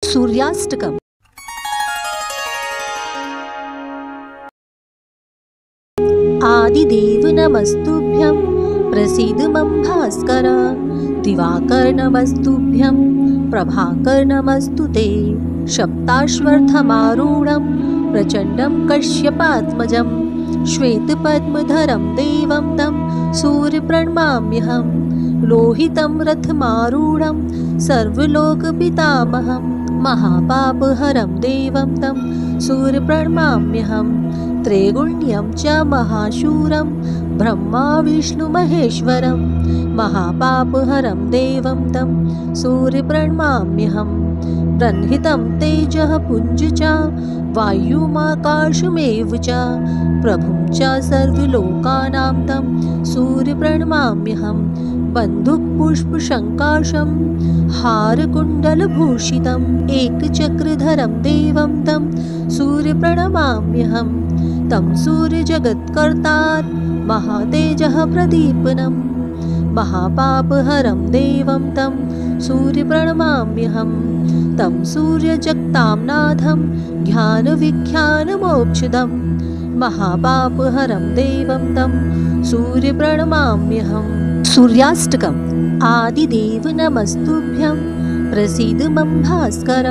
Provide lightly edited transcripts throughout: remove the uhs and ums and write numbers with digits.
सूर्याष्टकम्। आदिदेव नमस्तुभ्यं प्रसीद मम भास्कर। दिवाकर नमस्तुभ्यं प्रभाकर नमस्तुते। सप्ताश्वत्थमारूढं प्रचण्डं कश्यपात्मजं श्वेतपद्मधरं देवं तं सूर्यप्रणमाम्यहं। लोहितं रथमारूढं सर्वलोकपितामहं महापापहरं देवं तं सूर्यप्रणमाम्यहं। त्रैगुण्यं च महाशूरं ब्रह्मा विष्णुमहेश्वरं महापापहरं देवं तं सूर्यप्रणमाम्यहं। ब्रह्मितं तेजः पुञ्ज च वायुमाकाशमेव च प्रभुं च सर्वलोकानां तं सूर्यप्रणमाम्यहं। बन्धुकपुष्पशङ्काशं हारकुण्डलभूषितम् एकचक्रधरं देवं तं सूर्यप्रणमाम्यहं। तं सूर्यजगत्कर्तार महातेजः प्रदीपनं महापापहरं देवं तं सूर्यप्रणमाम्यहं। तं सूर्यजगतांनाथं ज्ञानविज्ञानमोक्षदं महापापहरं देवं तं सूर्यप्रणमाम्यहं। सूर्याष्टकम्। आदिदेव नमस्तुभ्यं प्रसीद मम भास्कर।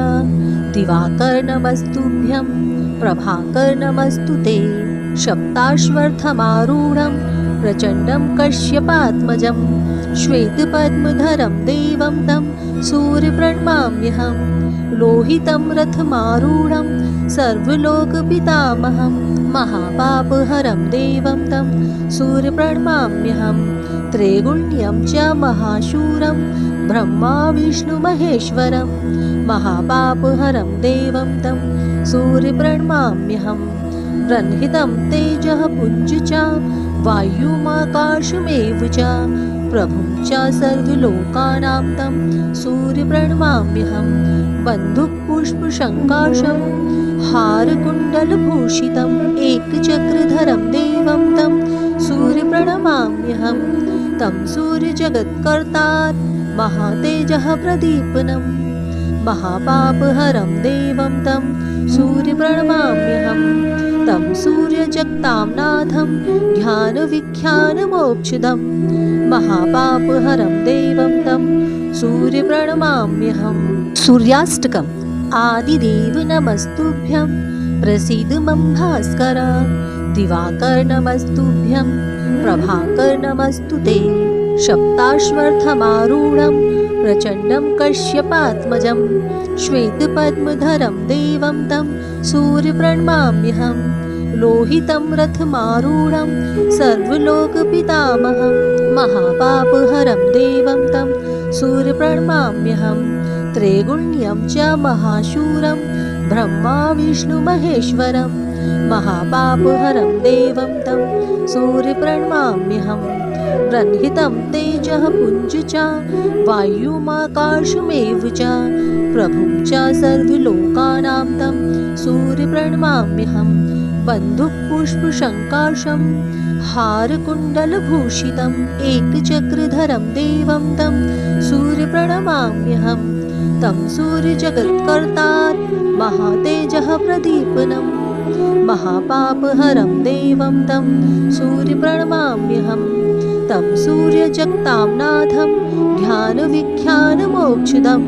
दिवाकर नमस्तुभ्यं प्रभाकर नमस्तुते। सप्ताश्वत्थमारूढं प्रचण्डं कश्यपात्मजं श्वेतपद्मधरं देवं तं सूर्यप्रणमाम्यहं। लोहितं रथमारूढं सर्वलोकपितामहं महापापहरं देवं तं सूर्यप्रणमाम्यहं। त्रैगुण्यं च महाशूरं ब्रह्मा विष्णुमहेश्वरं महापापहरं देवं तं सूर्यप्रणमाम्यहं। ब्रह्मितं तेजः पुञ्ज च वायुमाकाशमेव च प्रभुं च सर्वलोकानां तं सूर्यप्रणमाम्यहं। बन्धुकपुष्पशङ्काशं हारकुण्डलभूषितम् एकचक्रधरं देवं तं सूर्यप्रणमाम्यहं। तं सूर्यजगत्कर्तार महातेजः प्रदीपनं महापापहरं देवं तं सूर्यप्रणमाम्यहं। तं सूर्यजगतांनाथं ज्ञानविज्ञानमोक्षदं महापापहरं देवं तं सूर्यप्रणमाम्यहं। सूर्याष्टकम्। आदिदेव नमस्तुभ्यं प्रसीद मम भास्कर। दिवाकर नमस्तुभ्यं प्रभाकर नमस्तुते। सप्ताश्वत्थमारूढं प्रचण्डं कश्यपात्मजं श्वेतपद्मधरं देवं तं सूर्यप्रणमाम्यहं। लोहितं रथमारूढं सर्वलोकपितामहं महापापहरं देवं तं सूर्यप्रणमाम्यहं। त्रैगुण्यं च महाशूरं ब्रह्मा विष्णुमहेश्वरं महापापहरं देवं तं सूर्यप्रणमाम्यहं। ब्रह्मितं तेजः पुञ्ज च वायुमाकाशमेव च प्रभुं च सर्वलोकानां तं सूर्यप्रणमाम्यहं। बन्धुकपुष्पशङ्काशं हारकुण्डलभूषितम् एकचक्रधरं देवं तं सूर्यप्रणमाम्यहं। तं सूर्यजगत्कर्तार महातेजः प्रदीपनं महापापहरं देवं तं सूर्यप्रणमाम्यहं। तं सूर्यजगतांनाथं ज्ञानविज्ञानमोक्षदं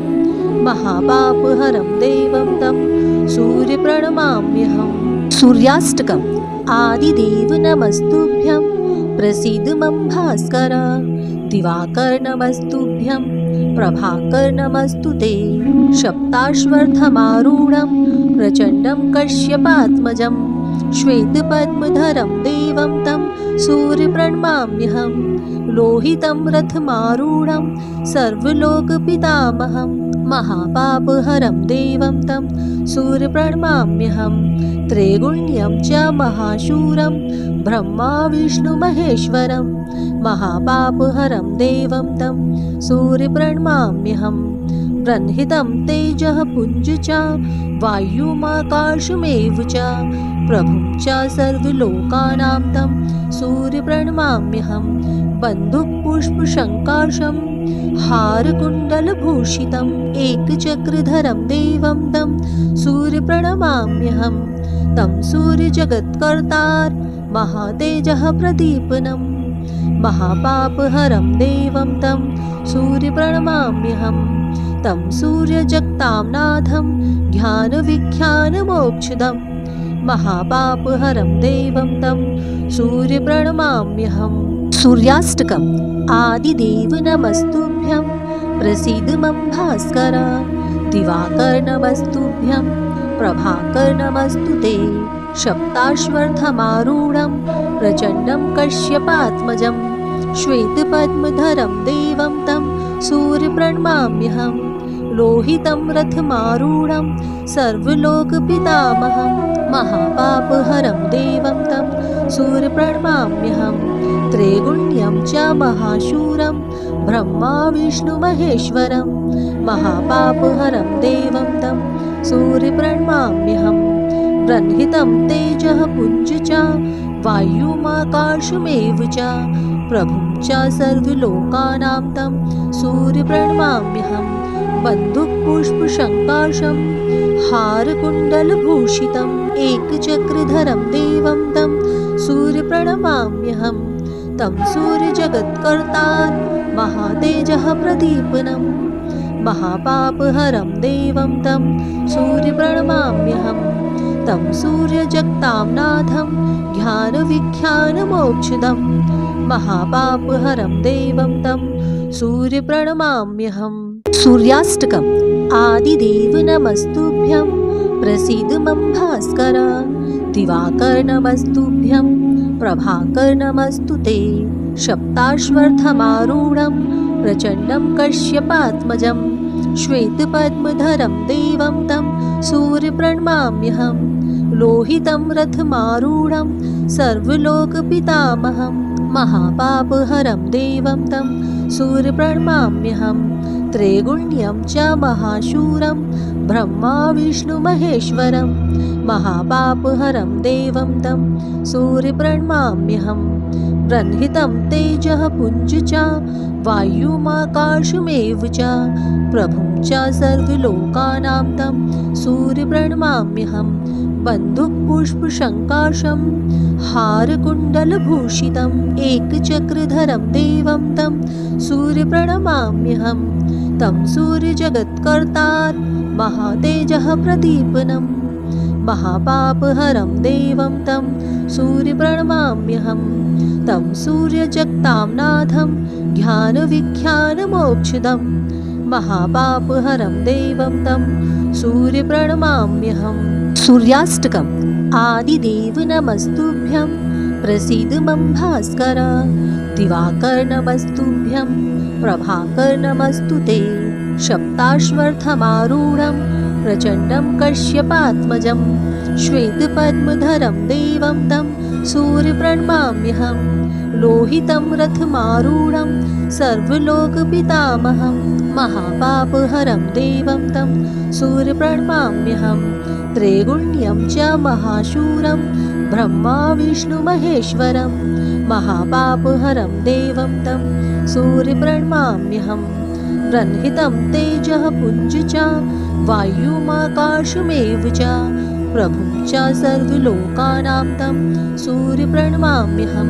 महापापहरं देवं तं सूर्यप्रणमाम्यहं। सूर्याष्टकम्। आदिदेव नमस्तुभ्यं प्रसीद मम भास्कर। दिवाकर नमस्तुभ्यं प्रभाकर नमस्तुते। सप्ताश्वत्थमारूढं प्रचण्डं कश्यपात्मजं श्वेतपद्मधरं देवं तं सूर्यप्रणमाम्यहं। लोहितं रथमारूढं सर्वलोकपितामहं महापापहरं देवं तं सूर्यप्रणमाम्यहं। त्रैगुण्यं च महाशूरं ब्रह्मा विष्णुमहेश्वरं महापापहरं देवं तं सूर्यप्रणमाम्यहं। ब्रह्मितं तेजः पुञ्ज च वायुमाकाशमेव च प्रभुं च सर्वलोकानां तं सूर्यप्रणमाम्यहं। बन्धुकपुष्पशङ्काशं बन्धुपुष्पशङ्काशं हारकुण्डलभूषितम् एकचक्रधरं देवं तं सूर्यप्रणमाम्यहं तं सूर्यजगत्कर्तार महातेजः प्रदीपनं महापापहरं देवं तं सूर्यप्रणमाम्यहं तं सूर्यजगतां नाथं ज्ञानविख्यानमोक्षदं महापापहरं देवं तं सूर्यप्रणमाम्यहं। सूर्याष्टकम् आदिदेव नमस्तुभ्यं प्रसीद मम भास्कर दिवाकर नमस्तुभ्यं प्रभाकर नमस्तु ते सप्ताश्वर्थमारूढं प्रचण्डं कश्यपात्मजं श्वेतपद्मधरं देवं तं सूर्यप्रणमाम्यहं लोहितं रथमारूढं सर्वलोकपितामहं महापापहरं देवं तं सूर्यप्रणमाम्यहं त्रैगुण्यं च महाशूरं ब्रह्मा विष्णुमहेश्वरं महापापहरं देवं तं सूर्यप्रणमाम्यहं ब्रह्मितं तेजः पुञ्ज च वायुमाकाशमेव च प्रभुं च सर्वलोकानां तं सूर्यप्रणमाम्यहं बन्धुपुष्पशङ्काशं हारकुण्डलभूषितम् एकचक्रधरं देवं तं सूर्यप्रणमाम्यहं तं सूर्यजगत्कर्तार महातेजः प्रदीपनं महापापहरं देवं तं सूर्यप्रणमाम्यहं तं सूर्यजगतां नाथं ज्ञानविख्यानमोक्षदं महापापहरं देवं तं सूर्यप्रणमाम्यहम्। सूर्याष्टकम् आदिदेव नमस्तुभ्यं प्रसीद मम भास्कर दिवाकर नमस्तुभ्यं प्रभाकर नमस्तु ते सप्ताश्वर्थमारूढं प्रचण्डं कश्यपात्मजं श्वेतपद्मधरं देवं तं सूर्यप्रणमाम्यहं लोहितं रथमारूढं सर्वलोकपितामहं महापापहरं देवं तं सूर्यप्रणमाम्यहं त्रैगुण्यं च महाशूरं ब्रह्मा विष्णुमहेश्वरं महापापहरं देवं तं सूर्यप्रणमाम्यहं ब्रह्मितं तेजः पुञ्ज च वायुमाकाशमेव च प्रभुं च सर्वलोकानां तं सूर्यप्रणमाम्यहं बन्धुपुष्पशङ्काशं हारकुण्डलभूषितम् एकचक्रधरं देवं तं सूर्यप्रणमाम्यहं तं सूर्यजगत्कर्तार महातेजः प्रदीपनं महापापहरं देवं तं सूर्यप्रणमाम्यहं तं सूर्यजगतां नाथं ज्ञानविख्यानमोक्षदं महापापहरं देवं तं सूर्यप्रणमाम्यहम्। सूर्याष्टकम् आदिदेव नमस्तुभ्यं प्रसीद मम भास्कर दिवाकर नमस्तुभ्यं प्रभाकर नमस्तु ते सप्ताश्वर्थमारूढं प्रचण्डं कश्यपात्मजं श्वेतपद्मधरं देवं तं सूर्यप्रणमाम्यहं लोहितं रथमारूढं सर्वलोकपितामहं महापापहरं देवं तं सूर्यप्रणमाम्यहं त्रैगुण्यं च महाशूरं ब्रह्मा विष्णुमहेश्वरं महापापहरं देवं तं सूर्यप्रणमाम्यहं ब्रह्मितं तेजः पुञ्ज च वायुमाकाशमेव च प्रभुं च सर्वलोकानां तं सूर्यप्रणमाम्यहं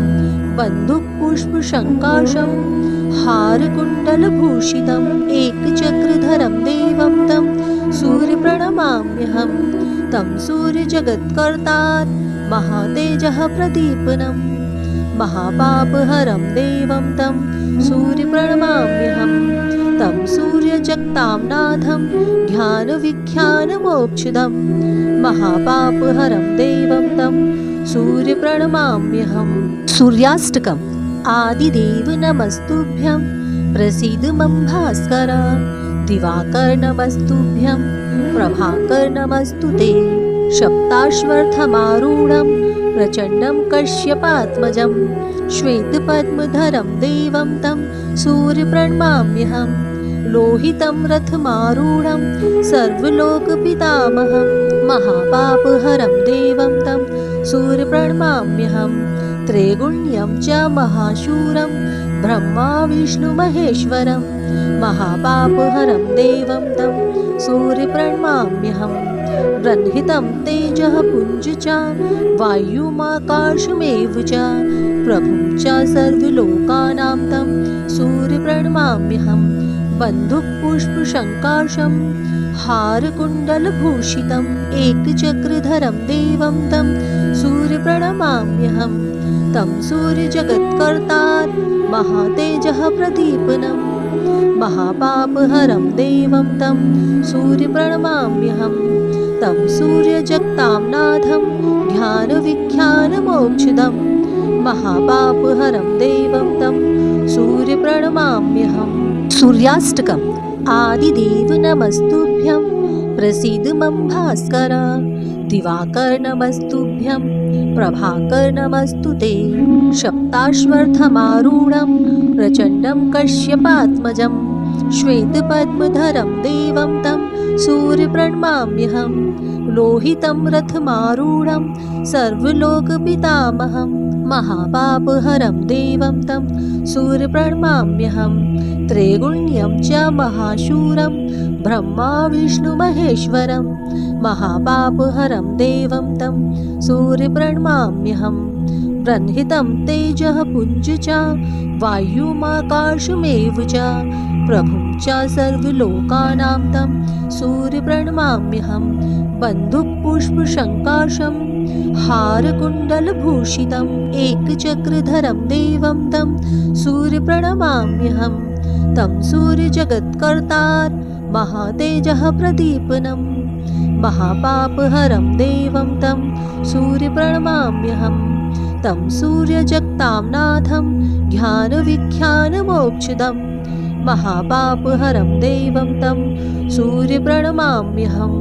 बन्धुपुष्पशङ्काशं हारकुण्डलभूषितम् एकचक्रधरं देवं तं सूर्यप्रणमाम्यहं तं सूर्यजगत्कर्तार महातेजः प्रदीपनं महापापहरं देवं तं सूर्यप्रणमाम्यहं तं सूर्यजगतां नाथं ज्ञानविख्यानमोक्षदं महापापहरं देवं तं सूर्यप्रणमाम्यहम्। सूर्याष्टकम् आदिदेव नमस्तुभ्यं प्रसीद मम भास्कर दिवाकर नमस्तुभ्यं प्रभाकर नमस्तु ते सप्ताश्वर्थमारूढं प्रचण्डं कश्यपात्मजं श्वेतपद्मधरं देवं तं सूर्यप्रणमाम्यहं लोहितं रथमारूढं सर्वलोकपितामहं महापापहरं देवं तं सूर्यप्रणमाम्यहं त्रैगुण्यं च महाशूरं ब्रह्मा विष्णुमहेश्वरं महापापहरं देवं तं सूर्यप्रणमाम्यहं ब्रह्मितं तेजः पुञ्ज च वायुमाकाशमेव च प्रभुं च सर्वलोकानां तं सूर्यप्रणमाम्यहं बन्धुपुष्पशङ्काशं हारकुण्डलभूषितम् एकचक्रधरं देवं तं सूर्यप्रणमाम्यहं तं सूर्यजगत्कर्तारं महातेजः प्रदीपनं महापापहरं देवं तं सूर्यप्रणमाम्यहं तं सूर्यजगतांनाथं ज्ञानविज्ञानमोक्षदं महापापहरं देवं तं सूर्यप्रणमाम्यहं। सूर्याष्टकम्। आदिदेव नमस्तुभ्यं प्रसीद मम भास्कर दिवाकर नमस्तुभ्यं प्रभाकर नमस्तुते सप्ताश्वर्थमारूढं प्रचण्डं कश्यपात्मजं श्वेतपद्मधरं देवं तं सूर्यप्रणमाम्यहं लोहितं रथमारूढं सर्वलोकपितामहं महापापहरं देवं तं सूर्यप्रणमाम्यहं त्रैगुण्यं च महाशूरं ब्रह्मा विष्णुमहेश्वरं महापापहरं देवं तं सूर्यप्रणमाम्यहं ब्रह्मितं तेजः पुञ्ज च वायुमाकाशमेव च प्रभुं च सर्वलोकानां तं सूर्यप्रणमाम्यहं बन्धुपुष्पशङ्काशं हारकुण्डलभूषितम् एकचक्रधरं देवं तं सूर्यप्रणमाम्यहं तं सूर्यजगत्कर्तारं महातेजः प्रदीपनं महापापहरं देवं तं सूर्यप्रणमाम्यहं तं सूर्यजगतांनाथं ज्ञानविज्ञानमोक्षदं महापापहरं देवं तं सूर्यप्रणमाम्यहं।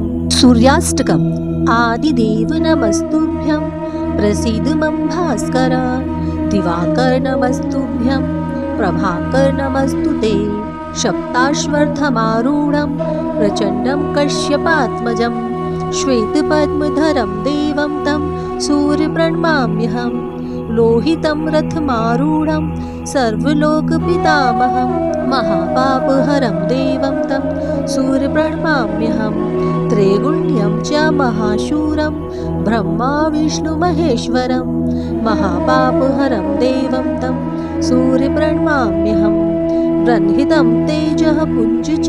सूर्याष्टकम्। आदिदेव नमस्तुभ्यं प्रसीद मम भास्कर दिवाकर नमस्तुभ्यं प्रभाकर नमस्तुते सप्ताश्वर्थमारूढं प्रचण्डं कश्यपात्मजं श्वेतपद्मधरं देवं तं सूर्यप्रणमाम्यहं लोहितं रथमारूढं सर्वलोकपितामहं महापापहरं देवं तं सूर्यप्रणमाम्यहं त्रैगुण्यं च महाशूरं ब्रह्मा विष्णुमहेश्वरं महापापहरं देवं तं सूर्यप्रणमाम्यहं ब्रह्मितं तेजः पुञ्ज च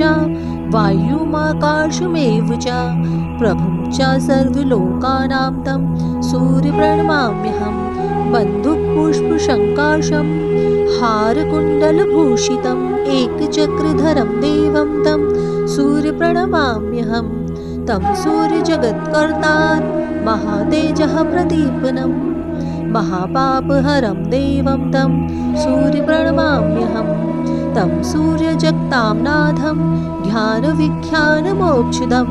वायुमाकाशमेव च प्रभुं च सर्वलोकानां तं सूर्यप्रणमाम्यहं बन्धुपुष्पशङ्काशं हारकुण्डलभूषितम् एकचक्रधरं देवं तं सूर्यप्रणमाम्यहं तं सूर्यजगत्कर्तारं महातेजः प्रदीपनं महापापहरं देवं तं सूर्यप्रणमाम्यहं तं सूर्यजगतांनाथं ज्ञानविज्ञानमोक्षदं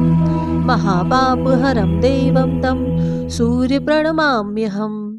महापापहरं देवं तं सूर्यप्रणमाम्यहम्।